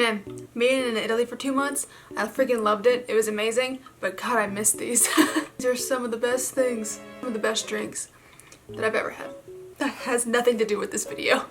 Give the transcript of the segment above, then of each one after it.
Man, being in Italy for 2 months, I freaking loved it. It was amazing, but God, I miss these. These are some of the best things, some of the best drinks that I've ever had. That has nothing to do with this video.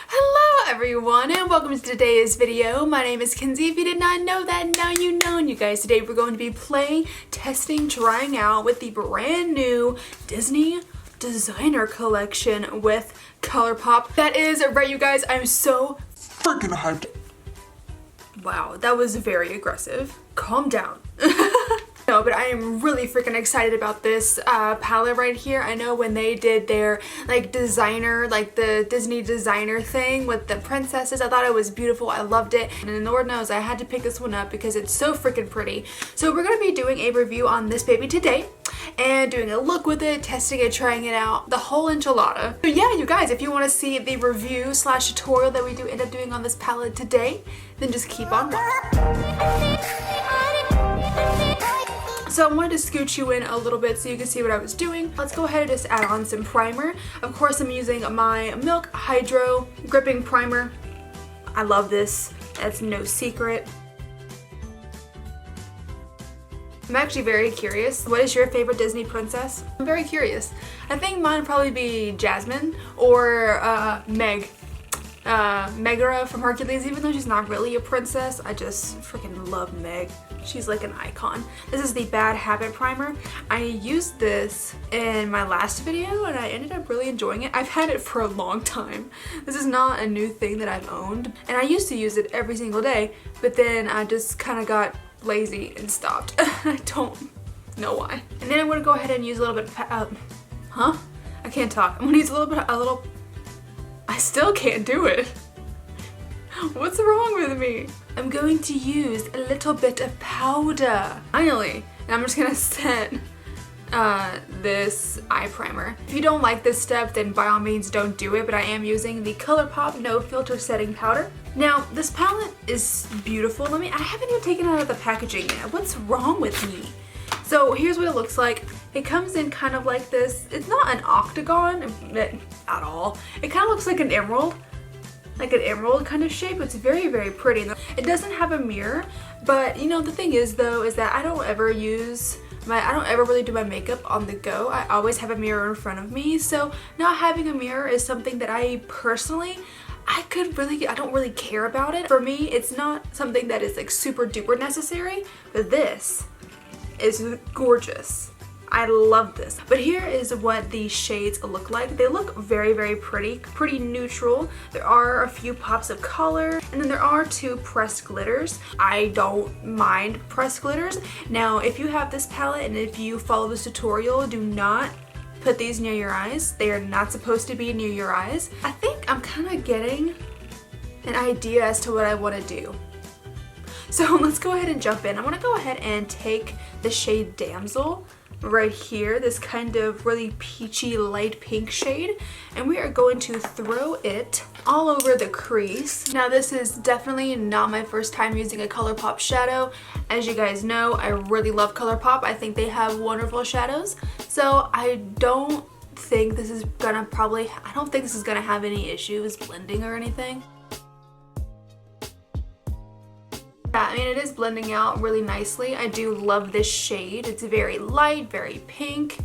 Hello everyone and welcome to today's video. My name is Kenzie. If you did not know that, now you know. And you guys, today we're going to be playing, testing, trying out with the brand new Disney designer collection with Colourpop. That is right, you guys. I'm so freaking hyped. Wow, that was very aggressive. Calm down. No, but I am really freaking excited about this palette right here. I know when they did their like designer, like the Disney designer thing with the princesses, I thought it was beautiful. I loved it. And Lord knows I had to pick this one up because it's so freaking pretty. So we're going to be doing a review on this baby today and doing a look with it, testing it, trying it out, the whole enchilada. So yeah, you guys, if you want to see the review slash tutorial that we do end up doing on this palette today, then just keep on watching. So I wanted to scoot you in a little bit so you can see what I was doing. Let's go ahead and just add on some primer. Of course, I'm using my Milk Hydro Gripping Primer. I love this. That's no secret. I'm actually very curious. What is your favorite Disney princess? I'm very curious. I think mine would probably be Jasmine or Megara from Hercules. Even though she's not really a princess, I just freaking love Meg. She's like an icon. This is the Bad Habit Primer. I used this in my last video and I ended up really enjoying it. I've had it for a long time. This is not a new thing that I've owned. And I used to use it every single day, but then I just kind of got lazy and stopped. I don't know why. And then I'm gonna go ahead and use a little bit of, I can't talk. I'm gonna use I still can't do it. What's wrong with me? I'm going to use a little bit of powder. Finally, and I'm just gonna set this eye primer. If you don't like this step, then by all means don't do it, but I am using the Colourpop No Filter Setting Powder. Now, this palette is beautiful. I haven't even taken it out of the packaging yet. What's wrong with me? So here's what it looks like. It comes in kind of like this. It's not an octagon at all. It kind of looks like an emerald. Like an emerald kind of shape. It's very, very pretty. It doesn't have a mirror, but you know, the thing is though, is that I don't ever really do my makeup on the go. I always have a mirror in front of me. So not having a mirror is something that I personally, I don't really care about it. For me, it's not something that is like super duper necessary, but this is gorgeous. I love this. But here is what these shades look like. They look very, very pretty neutral. There are a few pops of color, and then there are 2 pressed glitters. I don't mind pressed glitters. Now, if you have this palette and if you follow this tutorial, do not put these near your eyes. They are not supposed to be near your eyes. I think I'm kind of getting an idea as to what I want to do. So let's go ahead and jump in. I want to go ahead and take the shade Damsel right here, this kind of really peachy light pink shade, and we are going to throw it all over the crease. Now, this is definitely not my first time using a Colourpop shadow. As you guys know, I really love Colourpop. I think they have wonderful shadows, so I don't think this is gonna have any issues blending or anything. Yeah, I mean, it is blending out really nicely. I do love this shade. It's very light, very pink.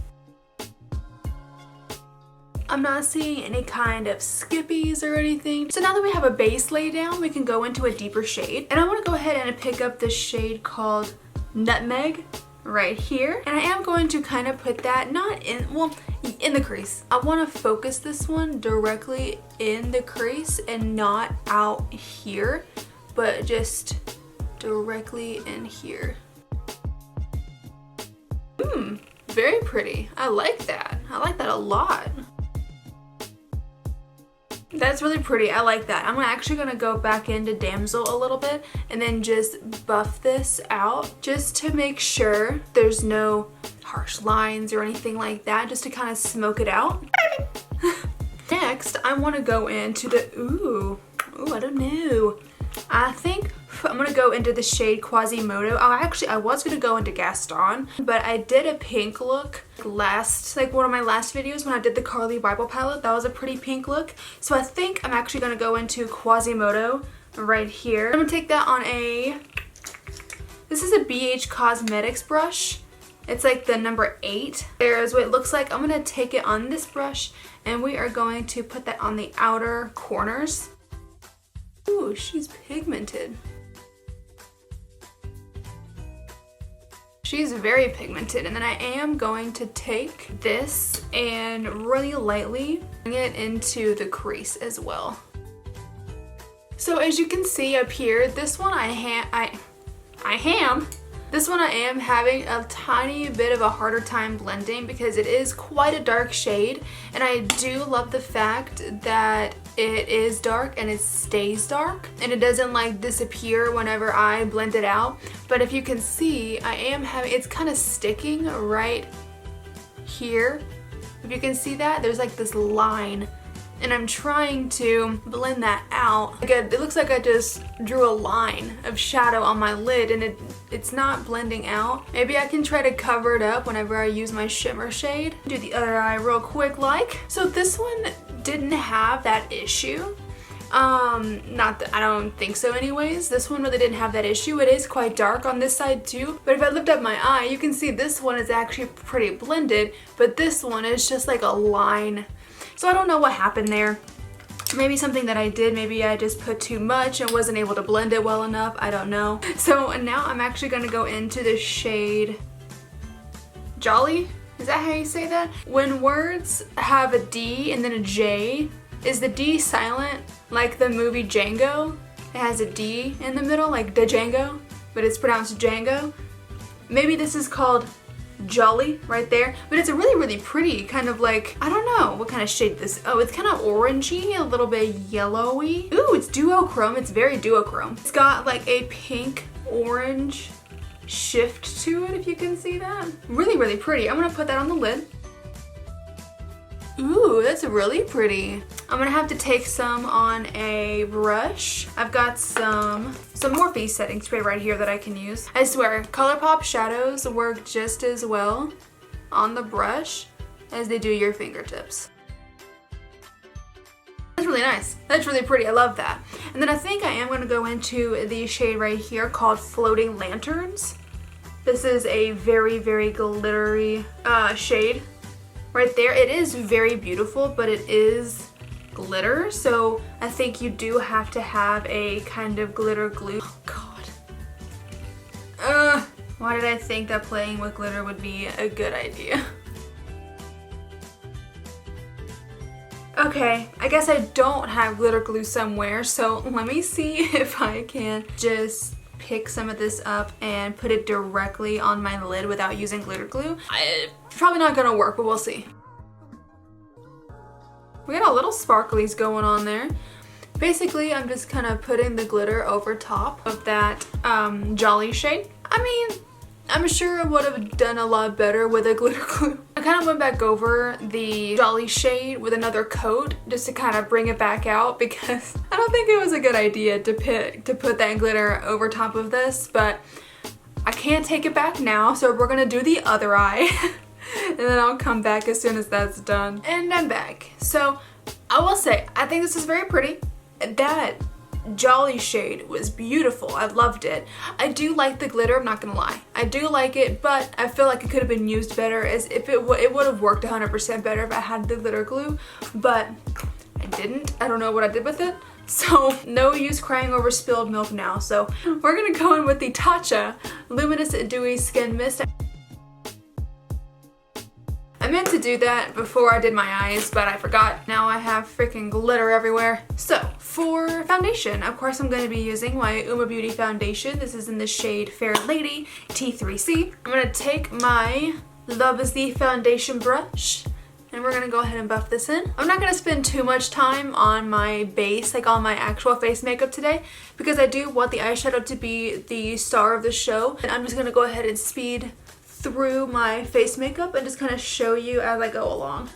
I'm not seeing any kind of skippies or anything. So now that we have a base laid down, we can go into a deeper shade. And I want to go ahead and pick up this shade called Nutmeg right here. And I am going to kind of put that in the crease. I want to focus this one directly in the crease and not out here, but just directly in here. Very pretty. I like that. I like that a lot. That's really pretty. I like that. I'm actually gonna go back into Damsel a little bit and then just buff this out just to make sure there's no harsh lines or anything like that, just to kind of smoke it out. Next, I want to go into the, I don't know. I think I'm gonna go into the shade Quasimodo. I was gonna go into Gaston, but I did a pink look one of my last videos when I did the Carly Bible palette. That was a pretty pink look. So I think I'm actually gonna go into Quasimodo right here. I'm gonna take that on this is a BH Cosmetics brush. It's like the number 8. There's what it looks like. I'm gonna take it on this brush and we are going to put that on the outer corners. Ooh, she's pigmented. She's very pigmented. And then I am going to take this and really lightly bring it into the crease as well. So as you can see up here, this one I am having a tiny bit of a harder time blending because it is quite a dark shade, and I do love the fact that it is dark and it stays dark and it doesn't like disappear whenever I blend it out. But if you can see, it's kind of sticking right here. If you can see that, there's like this line, and I'm trying to blend that out. It looks like I just drew a line of shadow on my lid and it's not blending out. Maybe I can try to cover it up whenever I use my shimmer shade. Do the other eye real quick like. So this one didn't have that issue. Not that I don't think so anyways. This one really didn't have that issue. It is quite dark on this side too, but if I lift up my eye, you can see this one is actually pretty blended, but this one is just like a line. So I don't know what happened there. Maybe something that I did, maybe I just put too much and wasn't able to blend it well enough, I don't know. So now I'm actually gonna go into the shade Jolly? Is that how you say that? When words have a D and then a J, is the D silent like the movie Django? It has a D in the middle, like Django, but it's pronounced Django. Maybe this is called Jolly right there, but it's a really pretty kind of like, I don't know what kind of shade this, oh, it's kind of orangey, a little bit yellowy. Ooh, it's duochrome. It's very duochrome. It's got like a pink orange shift to it, if you can see that. Really pretty. I'm gonna put that on the lid. Ooh, that's really pretty. I'm gonna have to take some on a brush. I've got some Morphe setting spray right here that I can use. I swear, Colourpop shadows work just as well on the brush as they do your fingertips. That's really nice. That's really pretty. I love that. And then I think I am gonna go into the shade right here called Floating Lanterns. This is a very glittery shade. Right there, it is very beautiful, but it is glitter, so I think you do have to have a kind of glitter glue. Oh god. Why did I think that playing with glitter would be a good idea? Okay, I guess I don't have glitter glue somewhere, so let me see if I can just pick some of this up and put it directly on my lid without using glitter glue. It's probably not gonna work, but we'll see. We got a little sparklies going on there. Basically, I'm just kind of putting the glitter over top of that Jolly shade. I mean, I'm sure I would have done a lot better with a glitter glue. I kind of went back over the Jolly shade with another coat just to kind of bring it back out because I don't think it was a good idea to put that glitter over top of this, but I can't take it back now, so we're gonna do the other eye. And then I'll come back as soon as that's done. And I'm back. So I will say, I think this is very pretty. That Jolly shade was beautiful. I loved it. I do like the glitter, I'm not gonna lie. I do like it, but I feel like it could have been used better, as if it would have worked 100% better if I had the glitter glue, but I didn't. I don't know what I did with it. So no use crying over spilled milk now. So we're gonna go in with the Tatcha Luminous Dewy Skin Mist. I meant to do that before I did my eyes, but I forgot. Now I have freaking glitter everywhere. So for foundation, of course I'm going to be using my Uoma Beauty foundation. This is in the shade Fair Lady T3C. I'm going to take my Love is the foundation brush and we're going to go ahead and buff this in. I'm not going to spend too much time on my base, like on my actual face makeup today, because I do want the eyeshadow to be the star of the show. And I'm just going to go ahead and speed through my face makeup and just kind of show you as I go along.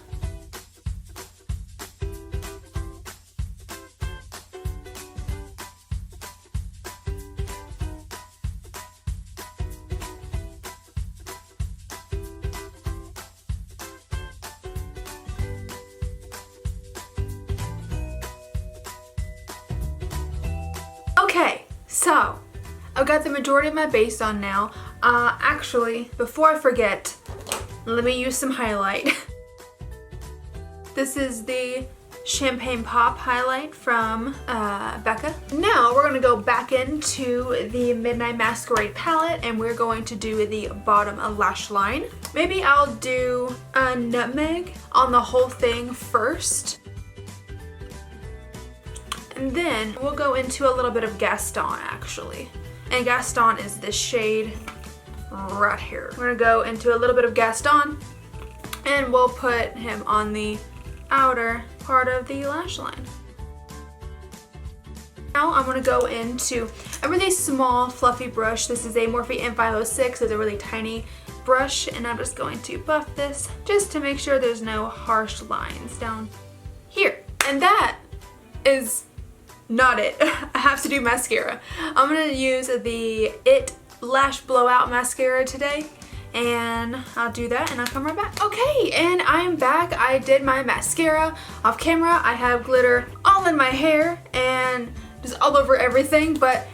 So, I've got the majority of my base on now. Actually, before I forget, let me use some highlight. This is the Champagne Pop highlight from Becca. Now we're gonna go back into the Midnight Masquerade palette and we're going to do the bottom lash line. Maybe I'll do a nutmeg on the whole thing first. And then we'll go into a little bit of Gaston actually. And Gaston is this shade right here. We're gonna go into a little bit of Gaston and we'll put him on the outer part of the lash line. Now I'm going to go into a really small fluffy brush. This is a Morphe M506. It's a really tiny brush and I'm just going to buff this just to make sure there's no harsh lines down here. And that is not it. I have to do mascara. I'm going to use the Lash Blowout mascara today. And I'll do that and I'll come right back. Okay, and I'm back. I did my mascara off camera. I have glitter all in my hair and just all over everything, but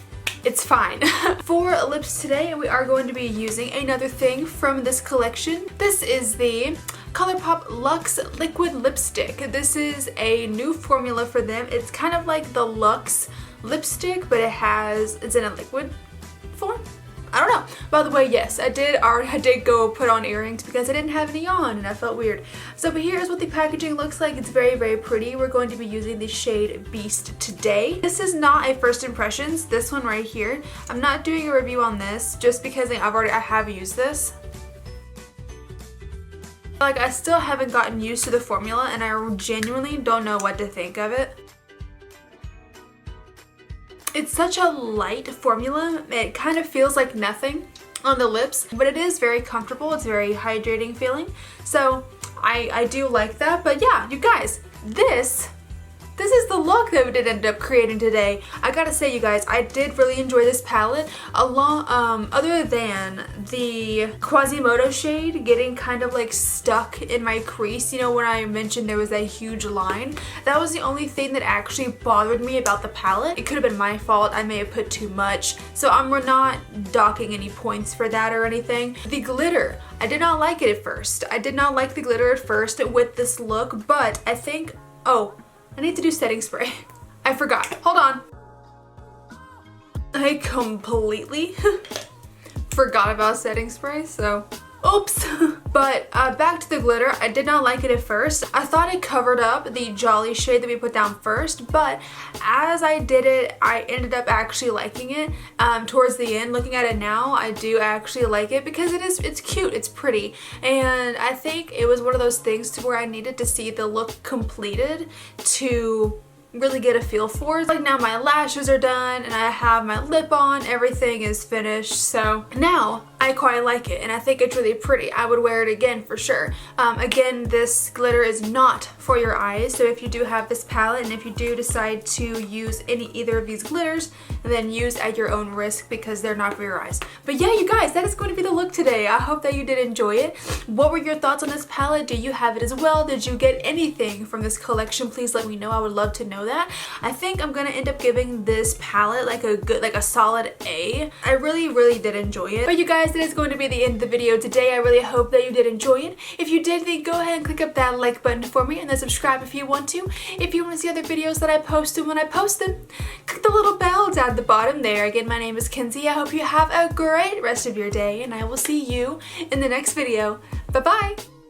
it's fine. For lips today, we are going to be using another thing from this collection. This is the Colourpop Luxe Liquid Lipstick. This is a new formula for them. It's kind of like the Luxe lipstick, but it's in a liquid form. I don't know. By the way, yes, I did go put on earrings because I didn't have any on and I felt weird. So, but here's what the packaging looks like. It's very, very pretty. We're going to be using the shade Beast today. This is not a first impressions, this one right here. I'm not doing a review on this just because I have used this. Like, I still haven't gotten used to the formula and I genuinely don't know what to think of it. It's such a light formula, it kind of feels like nothing on the lips, but it is very comfortable, it's very hydrating feeling. So I do like that, but yeah, you guys, this is the look that we did end up creating today. I gotta say, you guys, I did really enjoy this palette. Other than the Quasimodo shade getting kind of like stuck in my crease, you know, when I mentioned there was a huge line, that was the only thing that actually bothered me about the palette. It could have been my fault, I may have put too much, so we're not docking any points for that or anything. The glitter, I did not like it at first. I did not like the glitter at first with this look, but I think, I need to do setting spray. I forgot. Hold on. I completely forgot about setting spray, so oops. But back to the glitter. I did not like it at first. I thought it covered up the Jolly shade that we put down first, but as I did it, I ended up actually liking it towards the end. Looking at it now, I do actually like it because it's cute, it's pretty, and I think it was one of those things to where I needed to see the look completed to really get a feel for it. Like, now my lashes are done and I have my lip on, everything is finished, so now I quite like it and I think it's really pretty. I would wear it again for sure. Again, this glitter is not for your eyes, so if you do have this palette and if you do decide to use either of these glitters, then use at your own risk because they're not for your eyes. But yeah, you guys, that is going to be the look today. I hope that you did enjoy it. What were your thoughts on this palette? Do you have it as well? Did you get anything from this collection? Please let me know. I would love to know that. I think I'm gonna end up giving this palette like a solid A. I really did enjoy it. But you guys, that is going to be the end of the video today. I really hope that you did enjoy it. If you did, then go ahead and click up that like button for me and then subscribe if you want to. If you want to see other videos that I post and when I post them, click the little bell down at the bottom there. Again, my name is Kenzie. I hope you have a great rest of your day and I will see you in the next video. Bye bye!